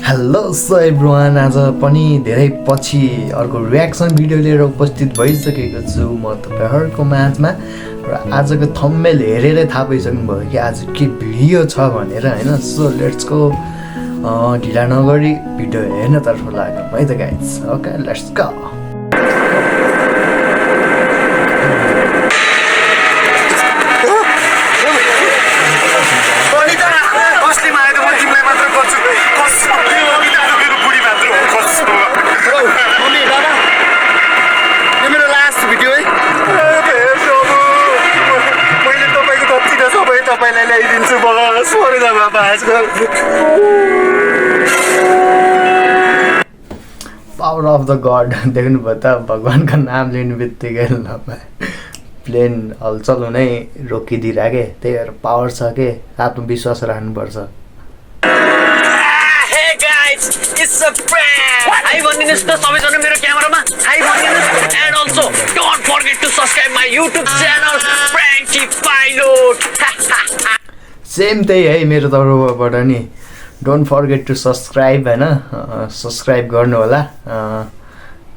Hello so everyone, आज पनि धेरै पछि अर्को रियाक्सन भिडियो लिएर उपस्थित भइसकेको छु म तपाईहरुको माझमा। र आजको थम्बनेल हेरेरै थाहा पाइसक्नु भयो कि आज के भिडियो छ भनेर हैन। सो लेट्स गो, ढिला नगरी भिडियो हेर्नतर्फ लागौँ है त guys. Okay let's go. Power of the god देख्नुभयो त, भगवानको नाम लिनु बित्तिकै प्लेन हलचल हुनै रोकिदिइराखे। त्यही भएर पावर छ के, आत्मविश्वास राख्नुपर्छ। It's a prank! Hi भनिदिनुस् त सबैजना मेरो क्यामेरामा। Hi भनिदिनुस् and also don't forget to subscribe my YouTube channel Pranky Pilot. Same त्यही है मेरो तर्फबाट नि। डोन्ट फर्गेट टु सब्सक्राइब हैन, सब्सक्राइब गर्नु होला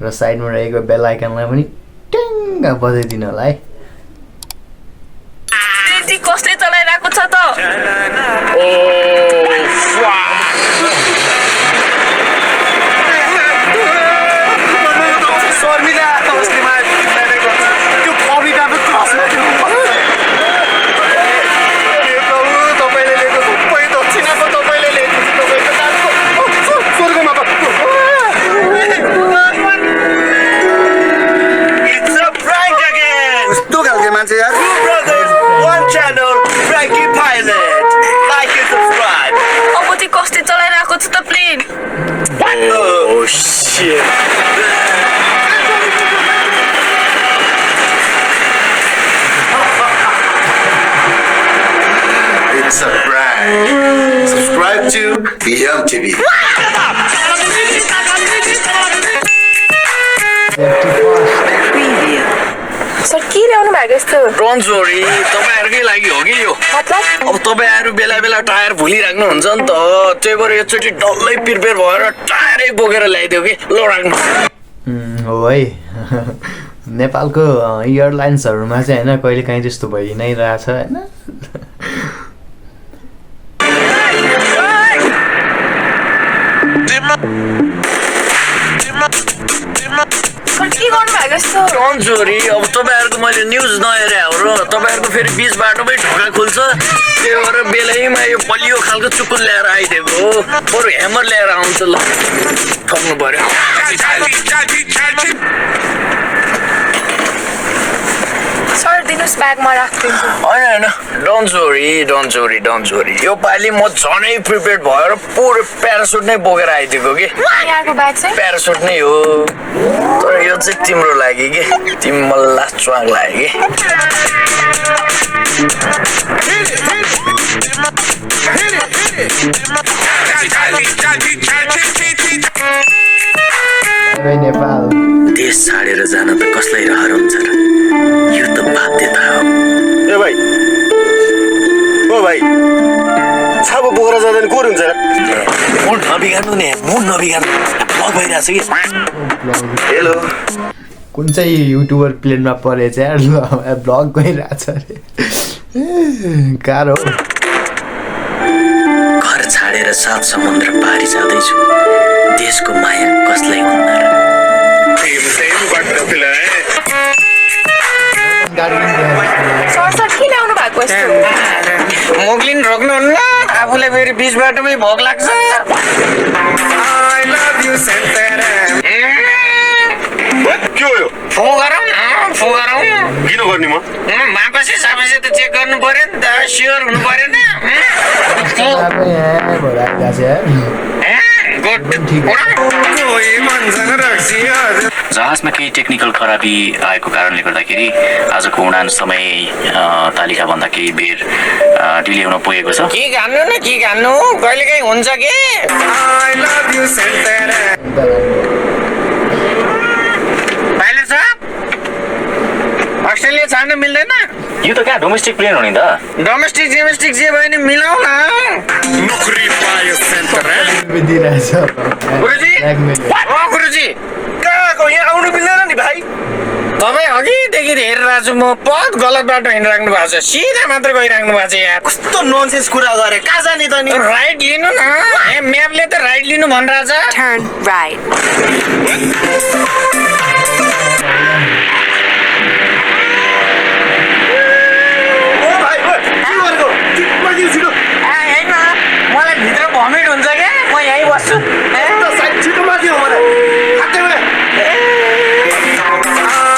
र साइडमा रहेको बेल आइकनलाई पनि टिङ बजाइदिनु होला है। यति कसले चलाइरहेको छ त? Brothers, one channel, Pranky Pilot. Like and subscribe. अब चाहिँ कसले चलाइरहेको छ त plane? Oh shit. It's a prank. Subscribe to BM TV. Sir के ल्याउनु भएको यस्तो? Don't worry, तपाईहरुकै लागि हो कि यो। मतलब अब तपाईहरु बेला बेला टायर भुलिराख्नु हुन्छ नि त, त्यही भएर एकचोटि डल्लै प्रिपेयर भएर टायरै बोकेर ल्याइदियो कि ल राख्नु। हो है। नेपालको एयरलाइन्सहरुमा चाहिँ हैन कहिले काहीँ त्यस्तो भइ नै रहेछ हैन। सर के गर्नु भएको यस्तो? Don't worry, अब तपाईहरुको मैले न्यूज नहेरे हो र तपाईहरुको फेरि बीच बाटोमै ढोका खुल्छ, त्यही भएर बेलैमा यो बलियो खालको चुकुल ल्याएर आइदिएको हो। बरु ह्यामर ल्याएर आउँछ ल, ठक्नु पर्यो। सर दिनुस् ब्याग म राख्दिन्छु। हैन डोन्ट वरी यो पालि म झनै प्रिपेयर्ड भएर पुरो प्यारासुट नै बोकेर आइदिएको कि। यहाँको ब्याग चाहिँ प्यारासुट नै हो, तर यो चाहिँ तिम्रो लागि के, तिमी मलाई च्वाङ लाग्यो जय नेपाल। देश छाडेर जान त कसलाई रहर हुन्छ र, यो त बाध्यता हो। ए भाइ, ओ भाइ, छाप बोकेर जाँदैन को हुन्छ र? मुड नबिगार्नु नि, मुड नबिगार्नु, ब्लग भइरहेछ कि। हेलो, कुन चाहिँ युट्युबर प्लेनमा परेछ यार, ब्लग गइरहेछ अरे। गाह्रो घर छाडेर 7 समुद्र पारी जाँदैछु, देशको माया कसलाई हुन्न र। सर के ल्याउनु भएको यस्तो? मोग्लिन रोक्नुहुन्न, आफूलाई फेरि बीच बाटोमै भोक लाग्छ। के हो यो? फो गरौँ न, फो गरौँ। किन गर्ने म? मापसी सापसी त चेक गर्नु पर्यो नि त, स्योर हुनु पर्यो नि। जहाजमा केही टेक्निकल खराबी आएको कारणले गर्दाखेरि आजको उडान समय तालिकाभन्दा केही बेर डिले हुन पुगेको छ। के गान्नु न, के गान्नु, कहिलेकाहीँ हुन्छ के। पाइलट साहब, अस्ट्रेलिया छाड्न मिल्दैन? यो त कहाँ डोमेस्टिक प्लेन हो नि त। डोमेस्टिक जे भयो नि मिलाऊ न। नोकरी पायो सेन्टर रुपियाँ दिइरहेछ गुरुजी गुरुजी कहाँको यहाँ आउनु मिल्दैन नि भाइ तपाईँ अघिदेखि हेरिरहेको छु म पद गलत बाटो हिँडिराख्नु भएको छ सिधा मात्र गइराख्नु भएको छ यहाँ कस्तो ननसेन्स कुरा गरे कहाँ जाने त नि राइट लिनु न म्यापले त राइट लिनु भनिरहेछ Turn right. ओ भाइ ओ, के गरेको माथि छिटो होइन मलाई भित्र भमिट हुन्छ क्या म यहीँ बस्छु त साइड छिटो माथि हो मलाई हातैमा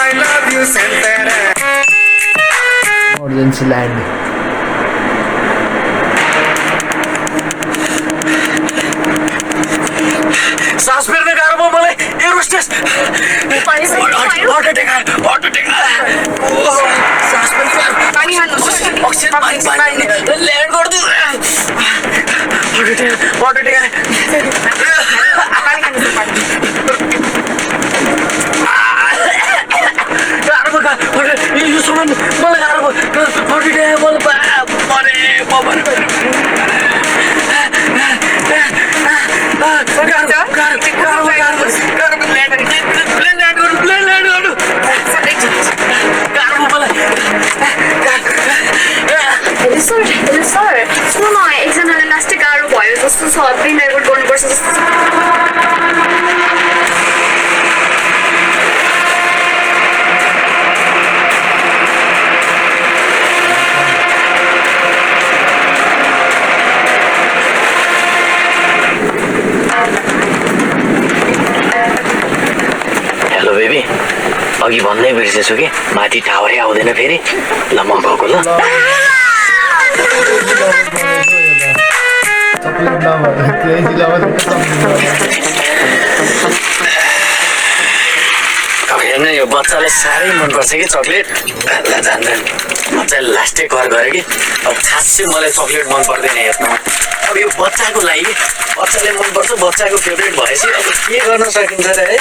I love you, Santana. Emergency land सास फेर्न गाह्रो भयो मलाई एरोस्टेस अटो टेका सास फेर्न अक्सिजन पानी ल्यान्ड गरिदिनु अटो टेका गाह्रो भयो यो सुन मलाई गाह्रो भयो अटो टेका सर सुन्नु न एकजनालाई लास्टै गाह्रो भयो जस्तो छ प्लेन डाइभर्ट गर्नुपर्छ जस्तो छ हेलो बेबी अघि भन्नै बिर्सेछु कि माथि टावरै आउँदैन फेरि ल म गएको ल चक्लेट लभर क्रेजी लभर हेर्न यो बच्चालाई साह्रै मनपर्छ कि चक्लेट ल जान्छ बच्चाले लास्टै कर गऱ्यो कि अब खासै मलाई चक्लेट मन पर्दैन हेर्नमा अब यो बच्चाको लागि बच्चाले मनपर्छ बच्चाको फेभरेट भएपछि अब के गर्न सकिन्छ र है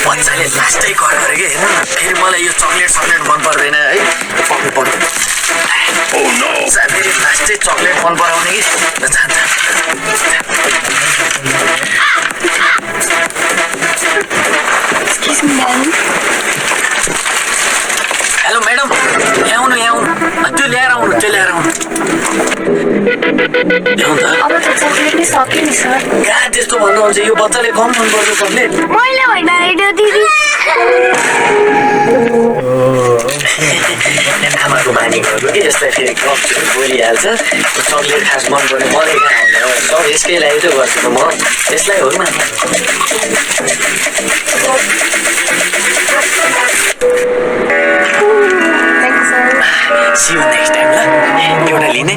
बच्चाले लास्टै कर गऱ्यो कि हेर्नु न फेरि मलाई यो चक्लेट मन पर्दैन है पक्नु पर्नु फेरि लास्टै चक्लेट मन पराउने कि जान्छ हेलो म्याडम यहाँ आउनु त्यो ल्याएर आउनु ल्याउनु त अब त चक्लेट नै सक्यो नि सर कहाँ त्यस्तो भन्नुहुन्छ यो बच्चाले कम मन पर्छ चक्लेट मैले होइन रेडियो दिदी आमाको बानी भएको कि यसलाई फेरि गफ बोलिहाल्छ चक्लेट खास मन पर्ने मलाई कहाँ हुँदैन सब यसकै लागि चाहिँ गर्छु म यसलाई हो See you next time ल एउटा लिने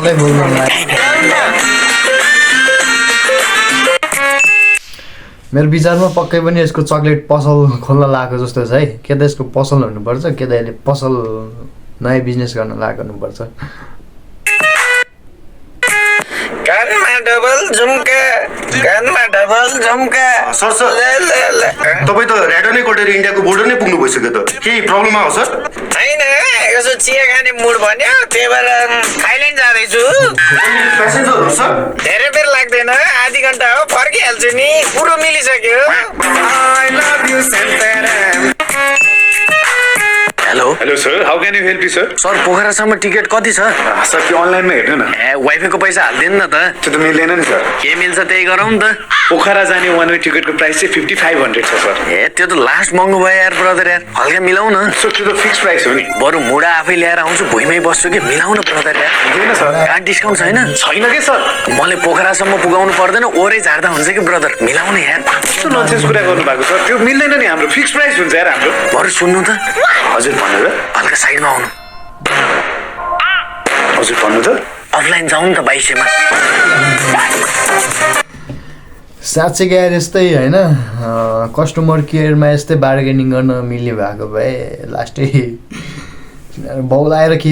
मेरो विचारमा पक्कै पनि यसको चक्लेट पसल खोल्न लागेको जस्तो छ है के त यसको पसल हुनुपर्छ के त यसले पसल नयाँ बिजनेस गर्न लागेको हुनुपर्छ कानमा डबल झुम्का सर तपाईँ त रेडर नै कटेर इन्डियाको बोर्डर नै पुग्नु भइसक्यो त केही प्रब्लम आयो सर छैन यसो चिया खाने मुड भन्यो त्यही भएर थाइल्यान्ड जाँदैछु प्यासेन्जर हो सर धेरै बेर लाग्दैन आधी घन्टा हो फर्किहाल्छु नि कुरो मिलिसक्यो hello hello sir how can you help you sir sir पोखरासम्म टिकट कति छ सर त्यो अनलाइनमा हेर्नु न ए वाइफाईको पैसा हालिदिनु न त त्यो त मिल्दैन नि सर के मिल्छ त्यही गरौँ नि त पोखरा जाने वान वे टिकटको प्राइस चाहिँ 5500 छ सर ए त्यो त लास्ट महँगो भयो यार ब्रदर यार हल्का मिलाउ न सर त्यो त फिक्स प्राइस हो नि बरु मुडा आफै ल्याएर आउँछु भुइँमै बस्छु कि मिलाउ न ब्रदर यार हुँदैन सर कार्ड डिस्काउन्ट छैन छैन के सर मैले पोखरासम्म पुगाउनु पर्दैन ओरै झार्दा हुन्छ कि ब्रदर मिलाउनु यार कस्तो ननसेन्स कुरा गर्नु भएको सर त्यो मिल्दैन नि हाम्रो फिक्स प्राइस हुन्छ यार हाम्रो बरु सुन्नु त हजुर भन्नु त हल्का साइडमा आउनु हजुर भन्नु त अफलाइन जाउँ नि त 2200 मा साँच्चै यार यस्तै होइन कस्टमर केयरमा यस्तै बार्गेनिङ गर्न मिल्ने भएको भए लास्टै बौलाएर के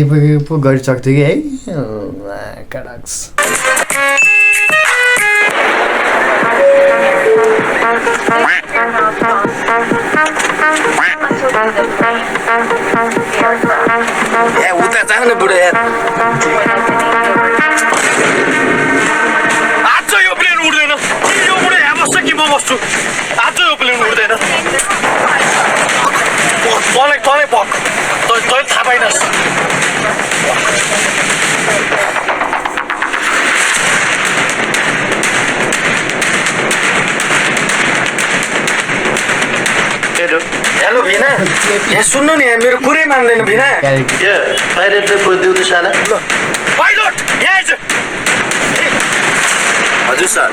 पो गरिसक्थ्यो कि है कडक्स न बुढो यार आज यो प्लेन उड्दैन यो बुढो यहाँ बस्छ कि म बस्छु आज यो प्लेन उड्दैन तँलाई पक तैँले थाहा पाइनस् हेलो भिना यहाँ सुन्नु नि मेरो कुरै मान्दैन भिना पाइरेटले खोजिदिउ त साला ल पाइलट यहाँ आइज हजुर सर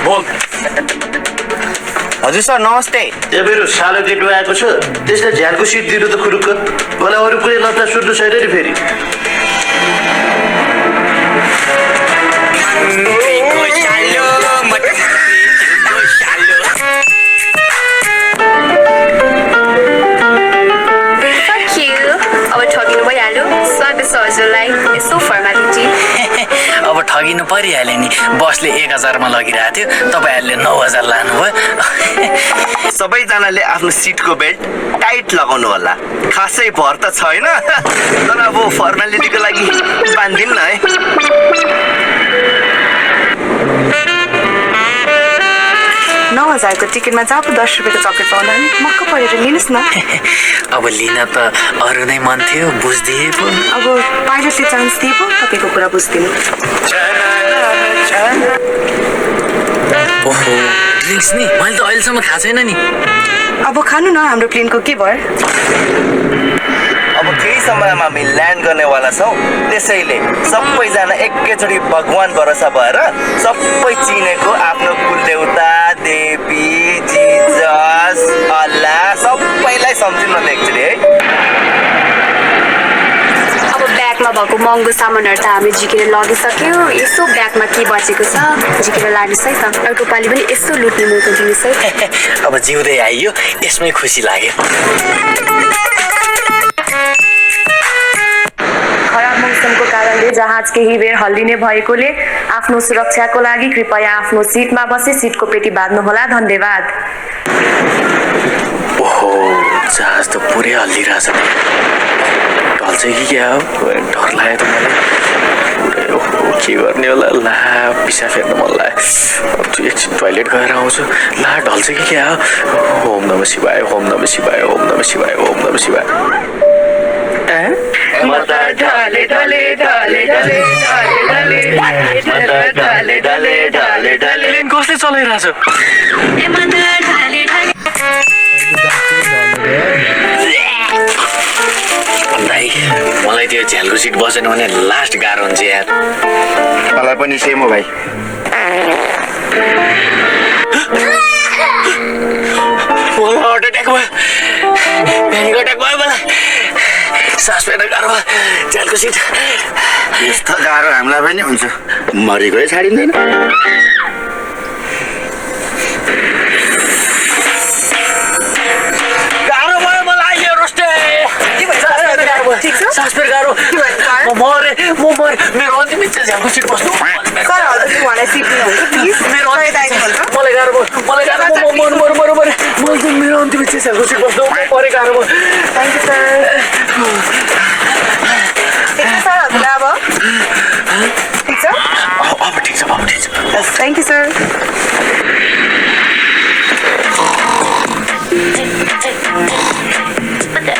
बोल हजुर सर नमस्ते ए मेरो सालो केटो आएको छ त्यसलाई झ्यालको सिट दिनु त खुरुक्क मलाई अरू कुनै लत्ता सुत्नु छैन नि फेरि हजुरलाई यसो फर्मालिटी अब ठगिनु परिहाल्यो नि बसले 1000 मा लगिरहेको थियो तपाईँहरूले 9000 लानुभयो सबैजनाले आफ्नो सिटको बेल्ट टाइट लगाउनु होला खासै भर त छैन तर अब फर्मालिटीको लागि बान्दिम न है 9000 को टिकटमा जब 10 रुपियाँको चक्लेट पाउँदा नि मक्क परेर लिनुहोस् न अब लिन त अरू नै मन थियो बुझ्दिए पो अब पाइलटले चान्स दिए पो तपाईँको कुरा बुझ्दिनु ओहो ड्रिङ्क्स नि मैले त अहिलेसम्म खाएको छैन नि अब खानु न हाम्रो प्लेनको के भयो अब केही समयमा हामी ल्यान्ड गर्नेवाला छौँ त्यसैले सबैजना एकैचोटि भगवान भरोसा भएर सबै चिनेको आफ्नो कुलदेउता देवी जिजस अल्लाह सबैलाई सम्झिनु एकचोटि है अब ब्यागमा भएको महँगो सामानहरू त हामी झिकेर लगिसक्यो यसो ब्यागमा के बचेको छ झिकेर लानुहोस् है त अर्को पालि पनि यसो लुट्ने मौका दिनुहोस् है अब जिउँदै आइयो यसमै खुसी लाग्यो खराब मौसमको कारणले जहाज केही बेर हल्लिने भएकोले आफ्नो सुरक्षाको लागि कृपया आफ्नो सिटमा बसी सिटको पेटी बाँध्नुहोला धन्यवाद ओहो जहाज त पुरै हल्लिरहेछ ढल्छ कि क्या हो डर लाग्यो त मलाई पुरै ओहो के गर्ने होला ला पिसा फेर्न मन लाग्यो एकछिन टोइलेट गएर आउँछु ला ढल्छ कि क्या हो ओम नमः शिवाय ओम नमः शिवाय ओम नमः शिवाय ओम नमः शिवाय कसले चलाइरहेछ भाइ मलाई त्यो झ्यालको सिट बसेन भने लास्ट गाह्रो हुन्छ यार मलाई पनि सेम हो भाइ मलाई हार्ट एट्याक भयो प्यानिक एट्याक भयो मलाई सास फेर्न गाह्रो भयो झ्यालको सिट यस्तो गाह्रो हामीलाई पनि हुन्छ मरेकै छाडिँदैन गाह्रो भयो मलाई यो रोस्टे सास फेर्न गाह्रो म मरे मेरो अन्तिम इच्छा झ्यालको सिट बस्नु मेरो मलाई गाह्रो भयो मलाई गाह्रो मेरो अन्तिम इच्छा झ्यालको सिट बस्नु परे गाह्रो भयो थ्याङ्क यू सर अब ठिक छ थ्याङ्क यू सर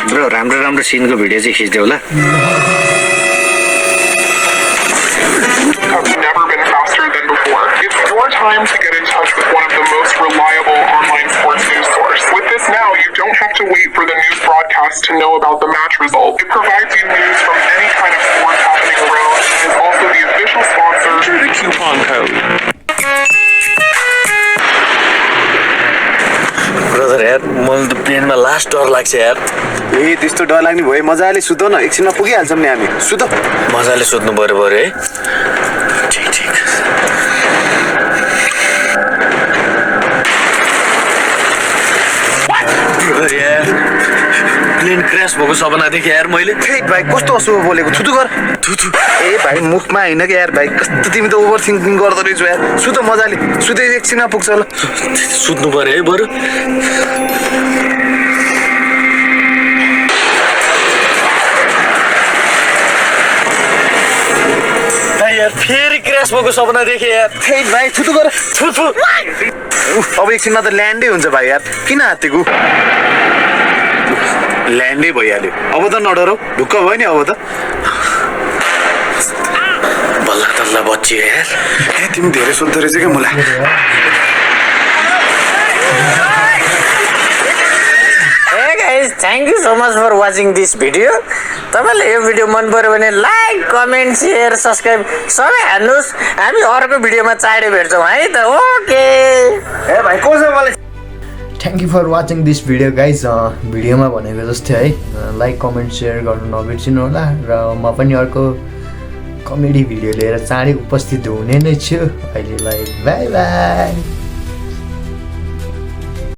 ब्रो राम्रो सिनको भिडियो चाहिँ खिच्दै होला Have never been faster than before. It's your time to get in touch with one of the most reliable online sports news source. With this now, you don't have to wait for the news broadcast to know about the match result. It provides you news from any kind of sport happening around and is also the official sponsor. Enter the coupon code. Brother यार मलाई त प्लेनमा last डर लाग्छ यार ए त्यस्तो डर लाग्ने भयो मजाले सुत न एकछिनमा पुगिहाल्छौँ नि हामी सुत मजाले सुत्नु पर्यो है ठिक ब्रदर यार प्लेन क्रास भएको सपना देखेँ यार मैले भाइ कस्तो अशुभ बोलेको थुतु गर थुतु ए भाइ मुखमा होइन कि यार भाइ कस्तो तिमी त ओभर थिङ्किङ गर्दो रहेछौ यार सुत मजाले सुते एकछिनमा पुग्छ ल सुत्नु पर्यो है बरु भ्यासमाको सपना देखेँ यार। हे भाइ थुतु गर अब एकछिनमा त ल्यान्डै हुन्छ भाइ यार किन हातेको ल्यान्डै भइहाल्यो अब त नडरौ ढुक्क भयो नि अब त बल्ल तल्ल बच्चियो यार। ए तिमी धेरै सोध्दो रहेछ क्या मलाई thank you so much for watching this video. तपाईँलाई यो भिडियो मन पऱ्यो भने लाइक कमेन्ट सेयर सब्सक्राइब सबै हाल्नुहोस्। हामी अर्को भिडियोमा चाँडै भेट्छौँ है त। ओके ए भाइ को छ मलाई thank you for watching this video guys. भिडियोमा भनेको जस्तै है लाइक कमेन्ट सेयर गर्नु नबिर्सिनु होला र म पनि अर्को कमेडी भिडियो लिएर चाँडै उपस्थित हुने नै छु। अहिलेलाई बाई बाई।